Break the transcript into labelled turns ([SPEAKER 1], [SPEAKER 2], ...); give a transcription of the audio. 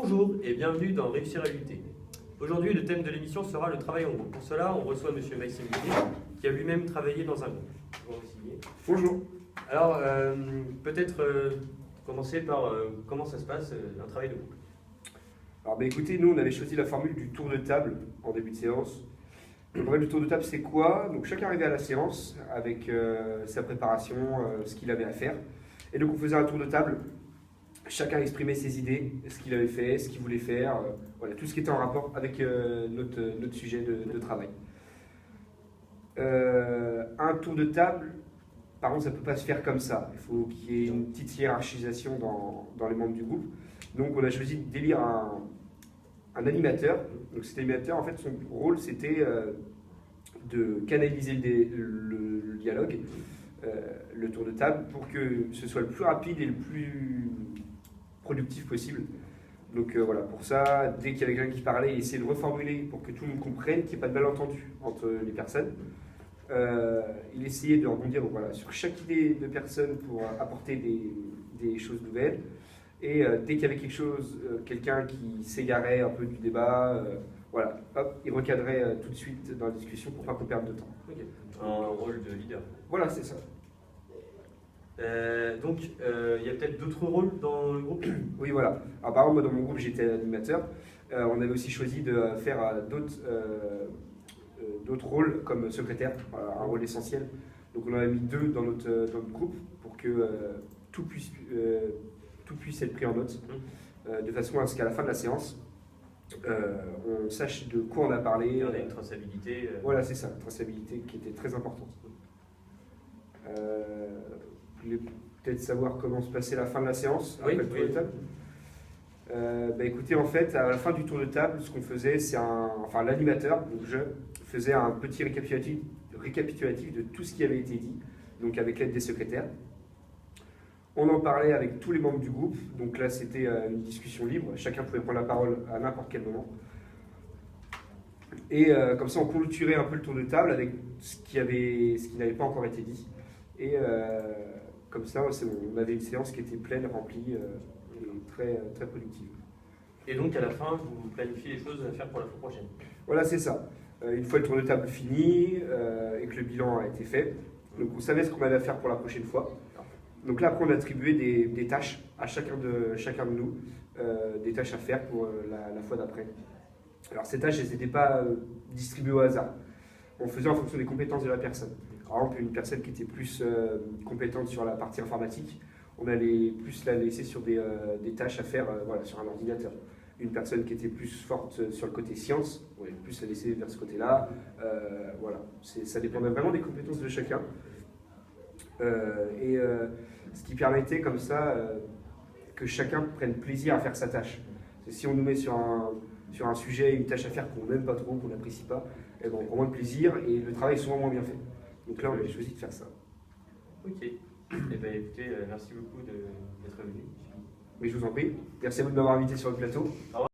[SPEAKER 1] Bonjour et bienvenue dans Réussir à lutter. Aujourd'hui, le thème de l'émission sera le travail en groupe. Pour cela, on reçoit M. Maxime Guillet, qui a lui-même travaillé dans un groupe.
[SPEAKER 2] Bonjour.
[SPEAKER 1] Alors, peut-être commencer par comment ça se passe, un travail de groupe.
[SPEAKER 2] Alors écoutez, nous on avait choisi la formule du tour de table en début de séance. Le problème du tour de table c'est quoi? Donc chacun arrivait à la séance avec sa préparation, ce qu'il avait à faire. Et donc on faisait un tour de table, chacun exprimait ses idées, ce qu'il avait fait, ce qu'il voulait faire, voilà, tout ce qui était en rapport avec notre sujet de travail. Un tour de table, par contre ça ne peut pas se faire comme ça. Il faut qu'il y ait une petite hiérarchisation dans les membres du groupe. Donc on a choisi d'élire un animateur. Donc cet animateur, en fait, son rôle, c'était de canaliser le dialogue, le tour de table, pour que ce soit le plus rapide et le plus productif possible. Donc voilà, pour ça, dès qu'il y avait quelqu'un qui parlait, essayer de reformuler pour que tout le monde comprenne, qu'il n'y ait pas de malentendu entre les personnes. Il essayait de rebondir voilà, sur chaque idée de personne pour apporter des choses nouvelles. Et dès qu'il y avait quelque chose, quelqu'un qui s'égarait un peu du débat, voilà, hop, il recadrait tout de suite dans la discussion pour pas qu'on perde de temps.
[SPEAKER 1] Okay. Un rôle de leader.
[SPEAKER 2] Voilà, c'est ça.
[SPEAKER 1] Donc, il y a peut-être d'autres rôles dans le groupe?
[SPEAKER 2] Oui, voilà. Alors, par exemple, moi, dans mon groupe, j'étais animateur. On avait aussi choisi de faire d'autres rôles comme secrétaire, un rôle essentiel. Donc, on en a mis 2 dans notre groupe pour que tout puisse être pris en note, de façon à ce qu'à la fin de la séance, on sache de quoi on a parlé.
[SPEAKER 1] On a une traçabilité.
[SPEAKER 2] Voilà, c'est ça, une traçabilité qui était très importante. Vous voulez peut-être savoir comment se passait la fin de la séance après le tour de table? Écoutez, en fait, à la fin du tour de table, ce qu'on faisait, c'est l'animateur, donc je faisais un petit récapitulatif de tout ce qui avait été dit, donc avec l'aide des secrétaires. On en parlait avec tous les membres du groupe, donc là c'était une discussion libre, chacun pouvait prendre la parole à n'importe quel moment. Et comme ça on clôturait un peu le tour de table avec ce qui n'avait pas encore été dit. Et comme ça on avait une séance qui était pleine, remplie et très, très productive.
[SPEAKER 1] Et donc à la fin, vous planifiez les choses à faire pour la fois prochaine?
[SPEAKER 2] Voilà, c'est ça. Une fois le tour de table fini et que le bilan a été fait, donc on savait ce qu'on avait à faire pour la prochaine fois. Donc là, après, on a attribué des tâches à chacun de nous, des tâches à faire pour la fois d'après. Alors ces tâches, elles n'étaient pas distribuées au hasard. On faisait en fonction des compétences de la personne. Par exemple, une personne qui était plus compétente sur la partie informatique, on allait plus la laisser sur des tâches à faire voilà, sur un ordinateur. Une personne qui était plus forte sur le côté science, on allait plus la laisser vers ce côté-là. Voilà. Ça dépendait vraiment des compétences de chacun. Ce qui permettait comme ça que chacun prenne plaisir à faire sa tâche. Si on nous met sur un sujet, une tâche à faire qu'on n'aime pas trop, qu'on n'apprécie pas, eh ben, on prend moins de plaisir et le travail est souvent moins bien fait. Donc là, on avait choisi de faire ça.
[SPEAKER 1] Ok. Eh bien, écoutez, merci beaucoup d'être venu.
[SPEAKER 2] Mais je vous en prie. Merci à vous de m'avoir invité sur le plateau.
[SPEAKER 1] Au revoir.